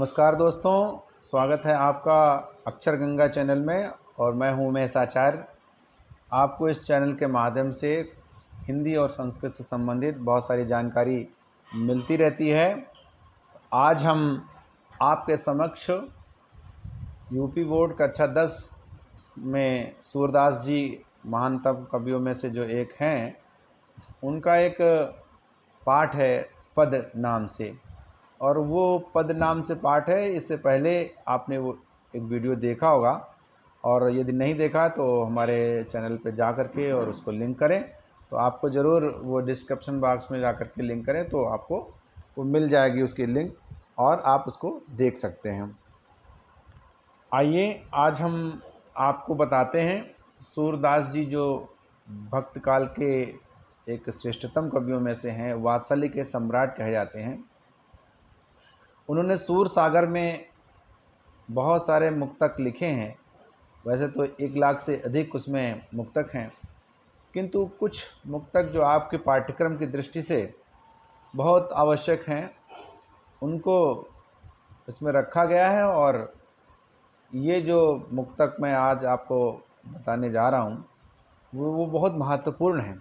नमस्कार दोस्तों, स्वागत है आपका अक्षर गंगा चैनल में। और मैं हूं उमेश आचार्य। आपको इस चैनल के माध्यम से हिंदी और संस्कृत से संबंधित बहुत सारी जानकारी मिलती रहती है। आज हम आपके समक्ष यूपी बोर्ड कक्षा 10 में सूरदास जी महानतम कवियों में से जो एक हैं, उनका एक पाठ है पद नाम से। और वो पद नाम से पाठ है, इससे पहले आपने वो एक वीडियो देखा होगा, और यदि नहीं देखा तो हमारे चैनल पे जा कर के और उसको लिंक करें। तो आपको ज़रूर वो डिस्क्रिप्शन बॉक्स में जा कर के लिंक करें तो आपको वो मिल जाएगी उसकी लिंक, और आप उसको देख सकते हैं। आइए आज हम आपको बताते हैं सूरदास जी जो भक्त काल के एक श्रेष्ठतम कवियों में से हैं, वात्सल्य के सम्राट कहे जाते हैं। उन्होंने सूर सागर में बहुत सारे मुक्तक लिखे हैं। वैसे तो 1 लाख से अधिक उसमें मुक्तक हैं, किंतु कुछ मुक्तक जो आपके पाठ्यक्रम की दृष्टि से बहुत आवश्यक हैं, उनको इसमें रखा गया है। और ये जो मुक्तक मैं आज आपको बताने जा रहा हूँ वो बहुत महत्वपूर्ण है।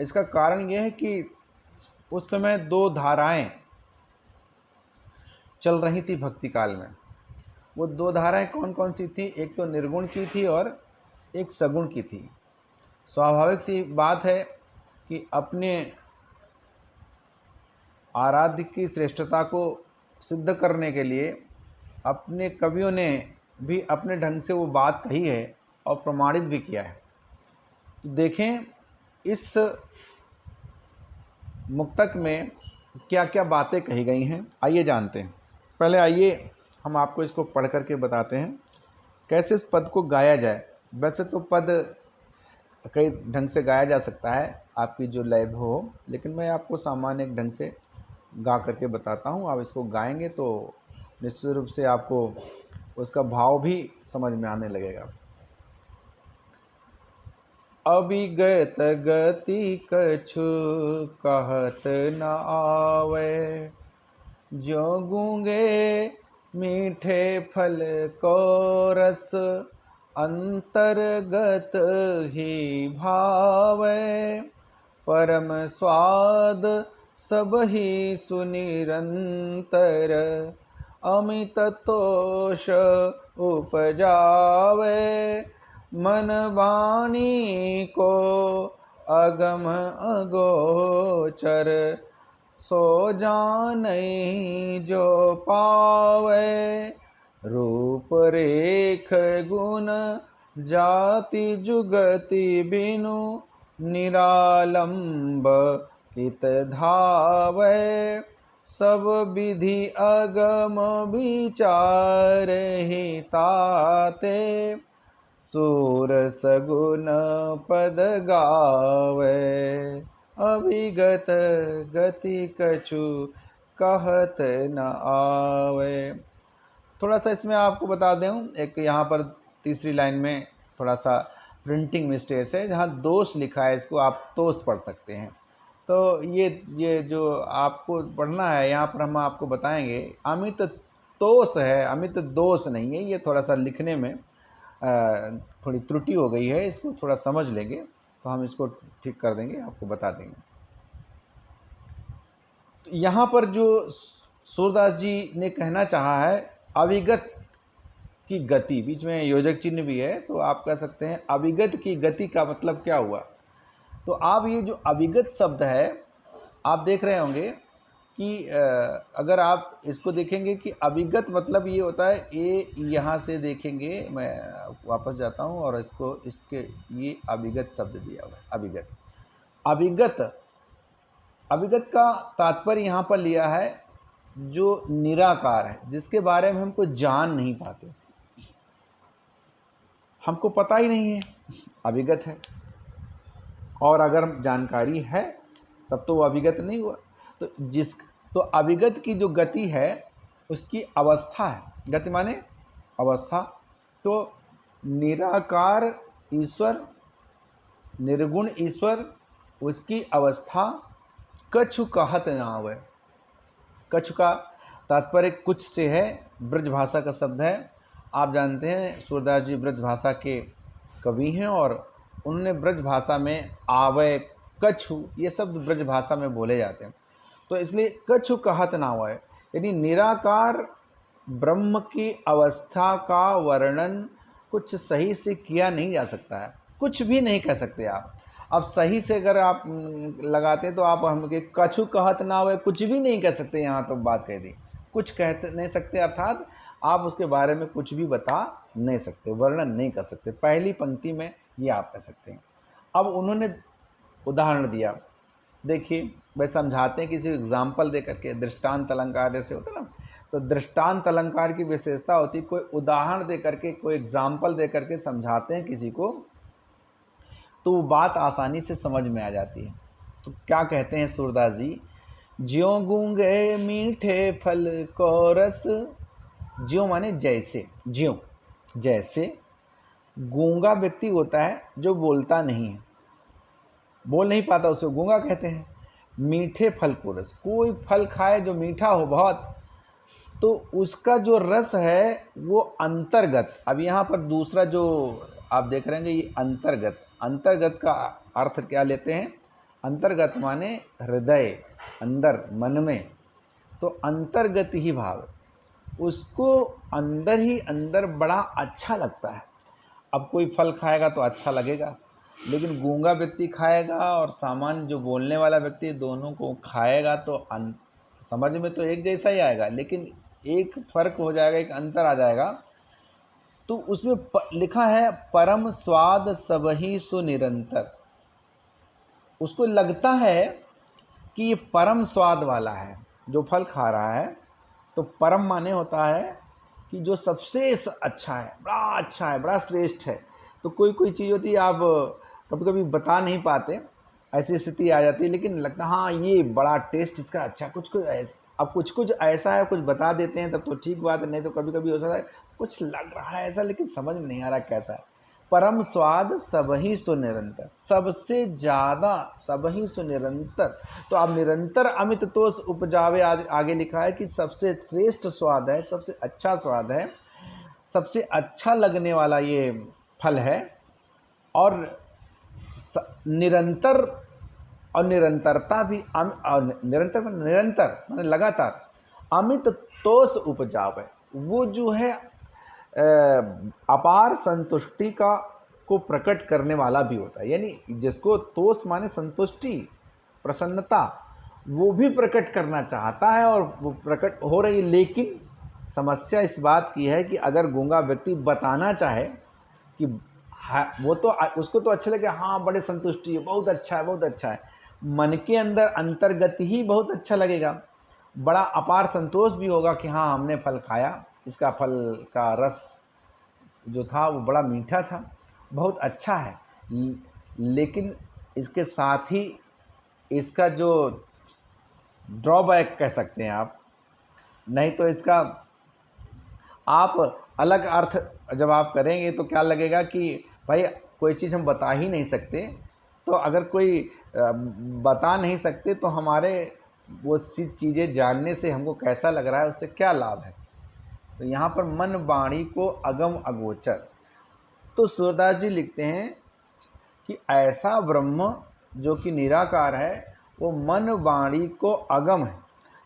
इसका कारण ये है कि उस समय 2 धाराएं चल रही थी भक्ति काल में। वो 2 धाराएं कौन कौन सी थी? एक तो निर्गुण की थी और एक सगुण की थी। स्वाभाविक सी बात है कि अपने आराध्य की श्रेष्ठता को सिद्ध करने के लिए अपने कवियों ने भी अपने ढंग से वो बात कही है और प्रमाणित भी किया है। तो देखें इस मुक्तक में क्या क्या बातें कही गई हैं, आइए जानते हैं। पहले आइए हम आपको इसको पढ़ करके बताते हैं कैसे इस पद को गाया जाए। वैसे तो पद कई ढंग से गाया जा सकता है, आपकी जो लय हो, लेकिन मैं आपको सामान्य ढंग से गा करके बताता हूँ। आप इसको गाएंगे तो निश्चित रूप से आपको उसका भाव भी समझ में आने लगेगा। अविगत गति कछु कहत न आवे, जो गूंगे मीठे फल को रस अंतर्गत ही भावे। परम स्वाद सब ही सुनिरंतर, अमित तोष उपजावे। मन वाणी को अगम अगोचर, सो जानई जो पावे। रूप रेख गुण जाति जुगति बिनु, निरालंब कित धावे। सब विधि अगम विचार ही ताते, सूर सगुन पद गावे। अविगत गति कछु कहत न आवे। थोड़ा सा इसमें आपको बता दूं, एक यहाँ पर तीसरी लाइन में थोड़ा सा प्रिंटिंग मिस्टेक है, जहाँ दोष लिखा है, इसको आप तोष पढ़ सकते हैं। तो ये जो आपको पढ़ना है, यहाँ पर हम आपको बताएंगे अमित तोष है, अमित दोष नहीं है। ये थोड़ा सा लिखने में थोड़ी त्रुटि हो गई है, इसको थोड़ा समझ लेंगे तो हम इसको ठीक कर देंगे, आपको बता देंगे। तो यहाँ पर जो सूरदास जी ने कहना चाहा है, अविगत की गति, बीच में योजक चिन्ह भी है, तो आप कह सकते हैं अविगत की गति का मतलब क्या हुआ। तो आप ये जो अविगत शब्द है, आप देख रहे होंगे कि अगर आप इसको देखेंगे कि अविगत मतलब ये होता है, ये यहाँ से देखेंगे, मैं वापस जाता हूँ और इसके ये अविगत शब्द दिया हुआ है। अविगत का तात्पर्य यहाँ पर लिया है जो निराकार है, जिसके बारे में हमको जान नहीं पाते, हमको पता ही नहीं है, अविगत है। और अगर जानकारी है तब तो वो अविगत नहीं हुआ। तो अविगत की जो गति है उसकी अवस्था है, गति माने अवस्था। तो निराकार ईश्वर, निर्गुण ईश्वर, उसकी अवस्था कछु कहत न आवे। कछु का तात्पर्य कुछ से है, ब्रज भाषा का शब्द है। आप जानते हैं सूरदास जी ब्रज भाषा के कवि हैं और उन्होंने ब्रज भाषा में आवय, कछु ये शब्द ब्रज भाषा में बोले जाते हैं। तो इसलिए कछु कहत ना होय, यानी निराकार ब्रह्म की अवस्था का वर्णन कुछ सही से किया नहीं जा सकता है, कुछ भी नहीं कह सकते आप। अब सही से अगर आप लगाते तो आप हम कछु कहत ना होय, कुछ भी नहीं कह सकते। यहाँ तो बात कह दी, कुछ कह नहीं सकते, अर्थात आप उसके बारे में कुछ भी बता नहीं सकते, वर्णन नहीं कर सकते। पहली पंक्ति में ये आप कह सकते हैं। अब उन्होंने उदाहरण दिया, देखिए भाई समझाते हैं किसी एग्जाम्पल दे करके, दृष्टांत अलंकार जैसे होता है ना, तो दृष्टांत अलंकार की विशेषता होती है कोई उदाहरण दे करके, कोई एग्जाम्पल दे करके समझाते हैं किसी को, तो वो बात आसानी से समझ में आ जाती है। तो क्या कहते हैं सूरदास जी, ज्यों गूंगे मीठे फल को रस, ज्यों माने जैसे, ज्यों जैसे गूंगा व्यक्ति होता है जो बोलता नहीं है, बोल नहीं पाता, उसे गूंगा कहते हैं। मीठे फल को रस, कोई फल खाए जो मीठा हो बहुत, तो उसका जो रस है वो अंतर्गत। अब यहाँ पर दूसरा जो आप देख रहे हैं ये अंतर्गत, अंतर्गत का अर्थ क्या लेते हैं, अंतर्गत माने हृदय, अंदर, मन में, तो अंतर्गत ही भाव, उसको अंदर ही अंदर बड़ा अच्छा लगता है। अब कोई फल खाएगा तो अच्छा लगेगा, लेकिन गूंगा व्यक्ति खाएगा और सामान्य जो बोलने वाला व्यक्ति, दोनों को खाएगा तो समझ में तो एक जैसा ही आएगा, लेकिन एक फर्क हो जाएगा, एक अंतर आ जाएगा। तो उसमें लिखा है परम स्वाद सबही सुनिरंतर, उसको लगता है कि ये परम स्वाद वाला है जो फल खा रहा है। तो परम माने होता है कि जो सबसे अच्छा है, बड़ा अच्छा है, बड़ा श्रेष्ठ है। तो कोई कोई चीज़ होती है आप कभी कभी बता नहीं पाते, ऐसी स्थिति आ जाती है, लेकिन लगता हाँ ये बड़ा टेस्ट इसका अच्छा, कुछ ऐसा, अब कुछ ऐसा है, कुछ बता देते हैं तब तो ठीक बात है, नहीं तो कभी कभी हो सकता है कुछ लग रहा है ऐसा, लेकिन समझ में नहीं आ रहा कैसा है। परम स्वाद सबही सुनिरंतर, सबसे ज़्यादा सबही सुनिरंतर। तो अब निरंतर अमित तोष उपजावे, आगे लिखा है कि सबसे श्रेष्ठ स्वाद है, सबसे अच्छा स्वाद है, सबसे अच्छा लगने वाला ये फल है। और निरंतर, और निरंतरता भी, निरंतर माने लगातार, अमित तोष उपजावे, वो जो है अपार संतुष्टि को प्रकट करने वाला भी होता है। यानी जिसको तोष माने संतुष्टि, प्रसन्नता, वो भी प्रकट करना चाहता है और वो प्रकट हो रही है। लेकिन समस्या इस बात की है कि अगर गूंगा व्यक्ति बताना चाहे कि वो तो उसको तो अच्छा लगे, हाँ बड़े संतुष्टि है, बहुत अच्छा है, बहुत अच्छा है, मन के अंदर अंतर्गत ही बहुत अच्छा लगेगा, बड़ा अपार संतोष भी होगा कि हाँ हमने फल खाया, इसका फल का रस जो था वो बड़ा मीठा था, बहुत अच्छा है। लेकिन इसके साथ ही इसका जो ड्रॉबैक कह सकते हैं आप, नहीं तो इसका आप अलग अर्थ जब आप करेंगे तो क्या लगेगा कि भाई कोई चीज़ हम बता ही नहीं सकते, तो अगर कोई बता नहीं सकते तो हमारे वो सी चीज़ें जानने से हमको कैसा लग रहा है, उससे क्या लाभ है। तो यहाँ पर मन वाणी को अगम अगोचर, तो सूरदास जी लिखते हैं कि ऐसा ब्रह्म जो कि निराकार है वो मन वाणी को अगम है।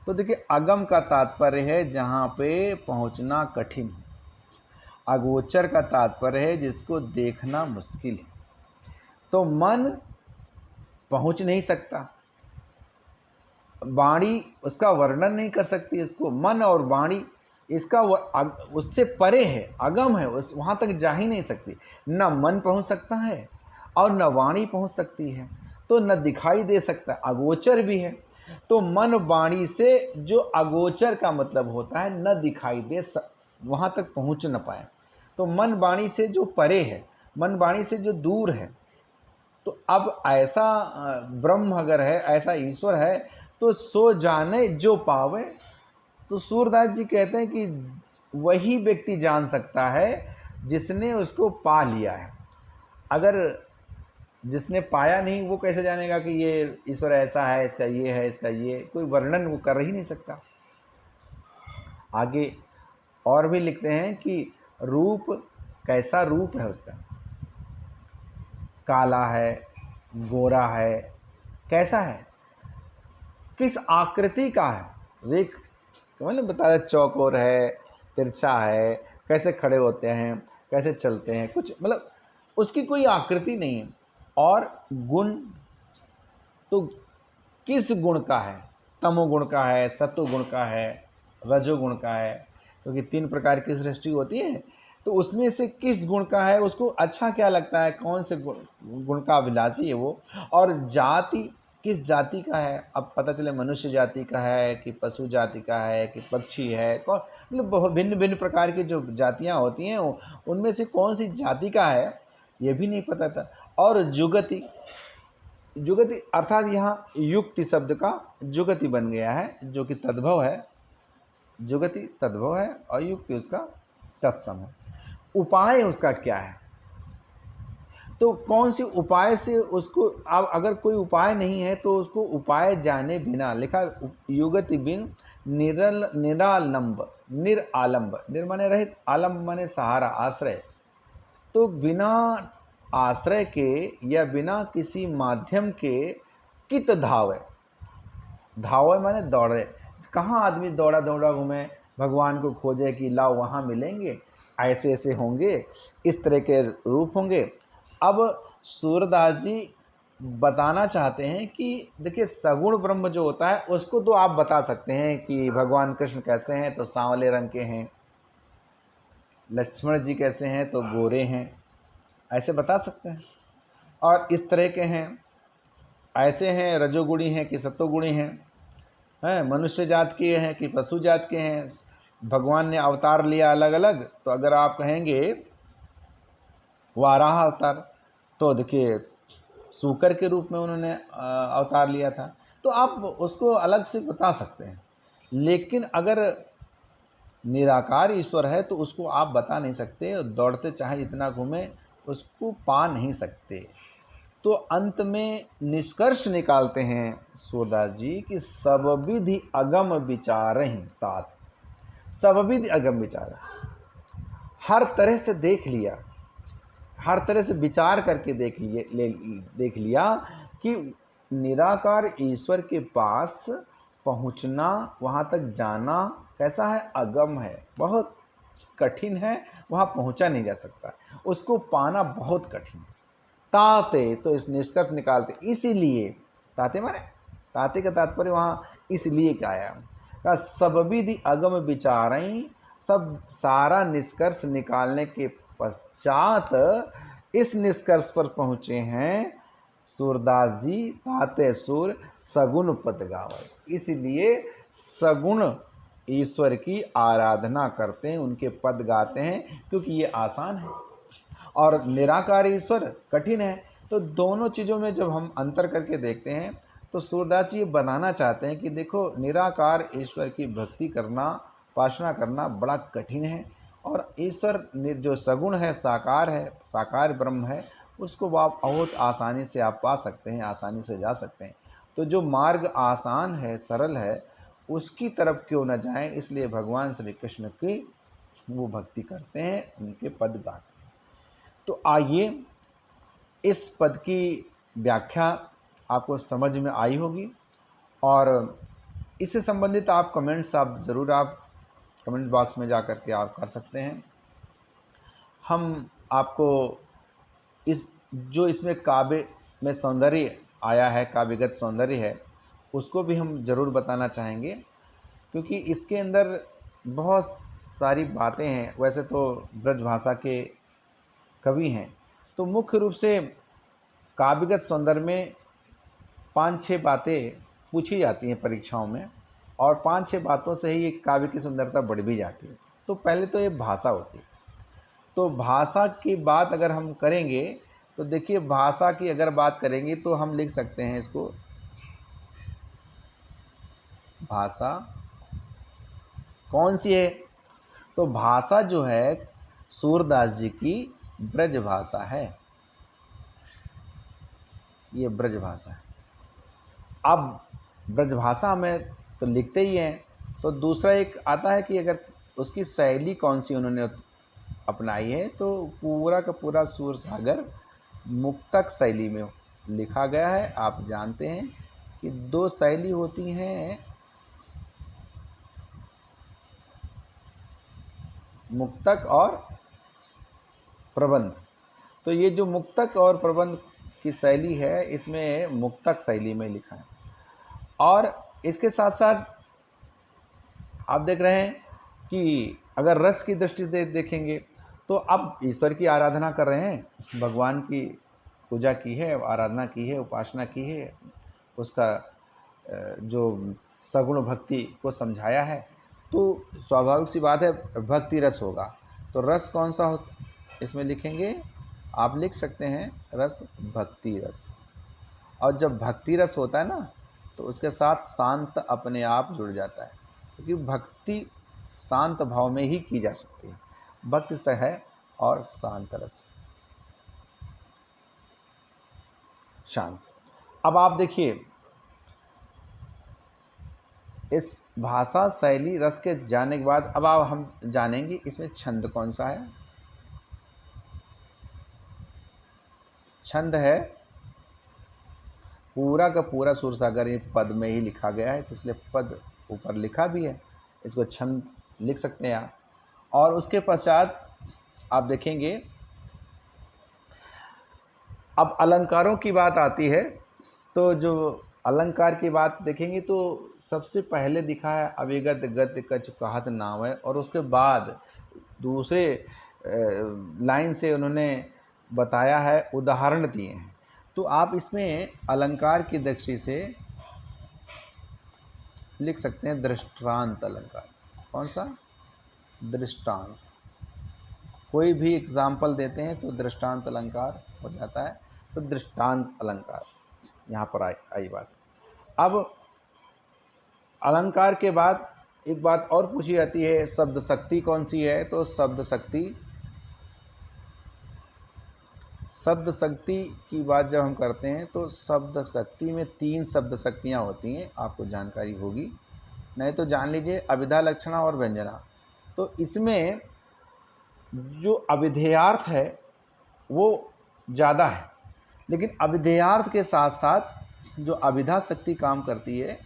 तो देखिए अगम का तात्पर्य है जहाँ पे पहुँचना कठिन है, अगोचर का तात्पर्य है जिसको देखना मुश्किल है। तो मन पहुँच नहीं सकता, वाणी उसका वर्णन नहीं कर सकती, इसको मन और वाणी इसका उससे परे है, अगम है, उस वहाँ तक जा ही नहीं सकती। न मन पहुँच सकता है और न वाणी पहुँच सकती है, तो न दिखाई दे सकता, अगोचर भी है। तो मन वाणी से जो अगोचर का मतलब होता है न दिखाई दे, वहाँ तक पहुँच न पाए। तो मन वाणी से जो परे है, मन वाणी से जो दूर है, तो अब ऐसा ब्रह्म अगर है, ऐसा ईश्वर है, तो सो जाने जो पावे। तो सूरदास जी कहते हैं कि वही व्यक्ति जान सकता है जिसने उसको पा लिया है। अगर जिसने पाया नहीं वो कैसे जानेगा कि ये ईश्वर ऐसा है, इसका ये है, इसका ये, कोई वर्णन वो कर ही नहीं सकता। आगे और भी लिखते हैं कि रूप, कैसा रूप है उसका, काला है, गोरा है, कैसा है, किस आकृति का है। रेख मैंने बताया चौकोर है, तिरछा है, कैसे खड़े होते हैं, कैसे चलते हैं, कुछ मतलब उसकी कोई आकृति नहीं है। और गुण तो किस गुण का है, तमोगुण का है, सत्वगुण का है, रजोगुण का है, क्योंकि 3 प्रकार की सृष्टि होती है। तो उसमें से किस गुण का है, उसको अच्छा क्या लगता है, कौन से गुण का अभिलाषी है वो। और जाति, किस जाति का है, अब पता चले मनुष्य जाति का है कि पशु जाति का है कि पक्षी है, कौन, मतलब बहुत भिन्न भिन्न प्रकार की जो जातियाँ होती हैं उनमें से कौन सी जाति का है ये भी नहीं पता था। और जुगति, जुगति अर्थात यहाँ युक्ति शब्द का जुगति बन गया है, जो कि तद्भव है। जुगति तद्भव है और युक्ति उसका तत्सम है। उपाय उसका क्या है, तो कौन सी उपाय से उसको, अब अगर कोई उपाय नहीं है तो उसको उपाय जाने बिना, लिखा युगति बिन निरालंब, निरालंब, निर माने रहित, आलंब माने सहारा, आश्रय। तो बिना आश्रय के या बिना किसी माध्यम के कित धावे, धावे माने दौड़े, कहाँ आदमी दौड़ा दौड़ा घूमे, भगवान को खोजे कि लाओ वहाँ मिलेंगे, ऐसे ऐसे होंगे, इस तरह के रूप होंगे। अब सूरदास जी बताना चाहते हैं कि देखिए सगुण ब्रह्म जो होता है उसको तो आप बता सकते हैं कि भगवान कृष्ण कैसे हैं तो सांवले रंग के हैं, लक्ष्मण जी कैसे हैं तो गोरे हैं, ऐसे बता सकते हैं। और इस तरह के हैं, ऐसे हैं रजोगुणी हैं कि सत्वगुणी हैं, मनुष्य जात के हैं कि पशु जात के हैं। भगवान ने अवतार लिया अलग अलग, तो अगर आप कहेंगे वाराह अवतार, तो देखिए सूकर के रूप में उन्होंने अवतार लिया था, तो आप उसको अलग से बता सकते हैं। लेकिन अगर निराकार ईश्वर है तो उसको आप बता नहीं सकते, दौड़ते चाहे जितना घूमे उसको पा नहीं सकते। तो अंत में निष्कर्ष निकालते हैं सूरदास जी कि सब विधि अगम विचार ही तात, सब विधि अगम विचार, हर तरह से देख लिया, हर तरह से विचार करके देख लिया कि निराकार ईश्वर के पास पहुंचना, वहाँ तक जाना कैसा है, अगम है, बहुत कठिन है, वहाँ पहुँचा नहीं जा सकता, उसको पाना बहुत कठिन है। ताते, तो इस निष्कर्ष निकालते, इसीलिए, ताते माने, ताते का तात्पर्य वहाँ इसलिए क्या आया, का सब विधि अगम विचारें, सब सारा निष्कर्ष निकालने के पश्चात इस निष्कर्ष पर पहुँचे हैं सूरदास जी, ताते सुर सगुण पद गावे, इसलिए सगुण ईश्वर की आराधना करते हैं, उनके पद गाते हैं, क्योंकि ये आसान है और निराकार ईश्वर कठिन है। तो दोनों चीज़ों में जब हम अंतर करके देखते हैं तो सूरदास जी ये बनाना चाहते हैं कि देखो निराकार ईश्वर की भक्ति करना, उपासना करना बड़ा कठिन है, और ईश्वर जो सगुण है, साकार है, साकार ब्रह्म है, उसको आप बहुत आसानी से आप पा सकते हैं, आसानी से जा सकते हैं। तो जो मार्ग आसान है, सरल है, उसकी तरफ क्यों न जाएं, इसलिए भगवान श्री कृष्ण की वो भक्ति करते हैं, उनके पद गाते हैं। तो आइए इस पद की व्याख्या आपको समझ में आई होगी, और इससे संबंधित आप कमेंट्स आप ज़रूर आप कमेंट बॉक्स में जा कर के आप कर सकते हैं। हम आपको इस जो इसमें काव्य में सौंदर्य आया है, काव्यगत सौंदर्य है, उसको भी हम ज़रूर बताना चाहेंगे, क्योंकि इसके अंदर बहुत सारी बातें हैं। वैसे तो ब्रज भाषा के कवि हैं, तो मुख्य रूप से काव्यगत सौंदर्य में 5-6 बातें पूछी जाती हैं परीक्षाओं में, और 5-6 बातों से ही एक काव्य की सुंदरता बढ़ भी जाती है। तो पहले तो ये भाषा होती है। तो भाषा की बात अगर हम करेंगे तो देखिए, भाषा की अगर बात करेंगे तो हम लिख सकते हैं इसको, भाषा कौन सी है, तो भाषा जो है सूरदास जी की ब्रज भाषा है, ये ब्रज भाषा है। अब ब्रज भाषा में तो लिखते ही हैं, तो दूसरा एक आता है कि अगर उसकी शैली कौन सी उन्होंने अपनाई है, तो पूरा का पूरा सूर सागर मुक्तक शैली में लिखा गया है। आप जानते हैं कि दो शैली होती हैं, मुक्तक और प्रबंध। तो ये जो मुक्तक और प्रबंध की शैली है, इसमें मुक्तक शैली में लिखा है। और इसके साथ साथ आप देख रहे हैं कि अगर रस की दृष्टि से देखेंगे तो अब ईश्वर की आराधना कर रहे हैं, भगवान की पूजा की है, आराधना की है, उपासना की है, उसका जो सगुण भक्ति को समझाया है, तो स्वाभाविक सी बात है भक्ति रस होगा। तो रस कौन सा हो इसमें लिखेंगे, आप लिख सकते हैं रस भक्ति रस। और जब भक्ति रस होता है ना, तो उसके साथ शांत अपने आप जुड़ जाता है, क्योंकि भक्ति शांत भाव में ही की जा सकती है। भक्ति से है और शांत रस, शांत। अब आप देखिए, इस भाषा शैली रस के जानने के बाद अब आप हम जानेंगे इसमें छंद कौन सा है। छंद है पूरा का पूरा सूरसागर ये पद में ही लिखा गया है, तो इसलिए पद ऊपर लिखा भी है, इसको छंद लिख सकते हैं आप। और उसके पश्चात आप देखेंगे अब अलंकारों की बात आती है, तो जो अलंकार की बात देखेंगे तो सबसे पहले दिखा है अविगत गद्य कछ कहत नाम है, और उसके बाद दूसरे लाइन से उन्होंने बताया है, उदाहरण दिए हैं। तो आप इसमें अलंकार की दृष्टि से लिख सकते हैं दृष्टांत अलंकार। कौन सा? दृष्टांत। कोई भी एग्जाम्पल देते हैं तो दृष्टांत अलंकार हो जाता है, तो दृष्टांत अलंकार यहाँ पर आई बात। अब अलंकार के बाद एक बात और पूछी जाती है, शब्द शक्ति कौन सी है? तो शब्द शक्ति की बात जब हम करते हैं तो शब्द शक्ति में 3 शब्द शक्तियाँ होती हैं, आपको जानकारी होगी, नहीं तो जान लीजिए। अभिधा, लक्षणा और व्यंजना। तो इसमें जो अभिधेयार्थ है वो ज़्यादा है, लेकिन अभिधेयार्थ के साथ साथ जो अभिधा शक्ति काम करती है,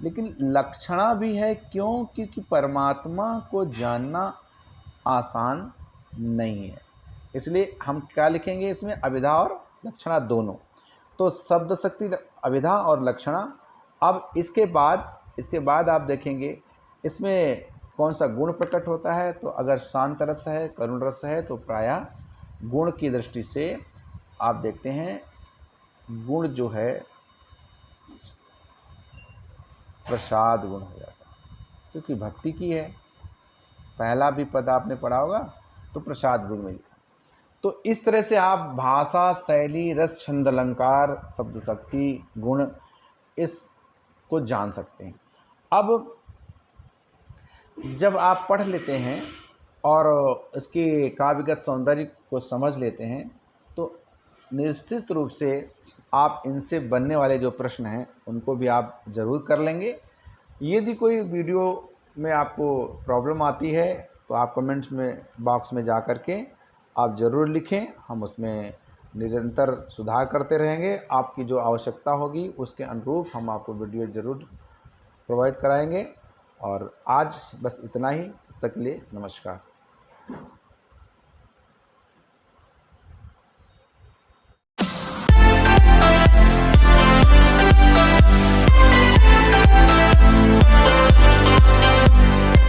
लेकिन लक्षणा भी है। क्यों? क्योंकि परमात्मा को जानना आसान नहीं है, इसलिए हम क्या लिखेंगे इसमें, अभिधा और लक्षणा दोनों। तो शब्द शक्ति, अभिधा और लक्षणा। अब इसके बाद आप देखेंगे इसमें कौन सा गुण प्रकट होता है। तो अगर शांत रस है, करुण रस है, तो प्रायः गुण की दृष्टि से आप देखते हैं गुण जो है प्रसाद गुण हो जाता है, क्योंकि भक्ति की है। पहला भी पद आपने पढ़ा होगा, तो प्रसाद गुण में लिखा। तो इस तरह से आप भाषा, शैली, रस, छंद, अलंकार, शब्द शक्ति, गुण, इसको जान सकते हैं। अब जब आप पढ़ लेते हैं और इसके काव्यगत सौंदर्य को समझ लेते हैं, तो निश्चित रूप से आप इनसे बनने वाले जो प्रश्न हैं उनको भी आप ज़रूर कर लेंगे। यदि कोई वीडियो में आपको प्रॉब्लम आती है तो आप कमेंट्स में बॉक्स में जा कर के आप ज़रूर लिखें, हम उसमें निरंतर सुधार करते रहेंगे। आपकी जो आवश्यकता होगी उसके अनुरूप हम आपको वीडियो ज़रूर प्रोवाइड कराएंगे। और आज बस इतना ही, तब तक के लिए नमस्कार।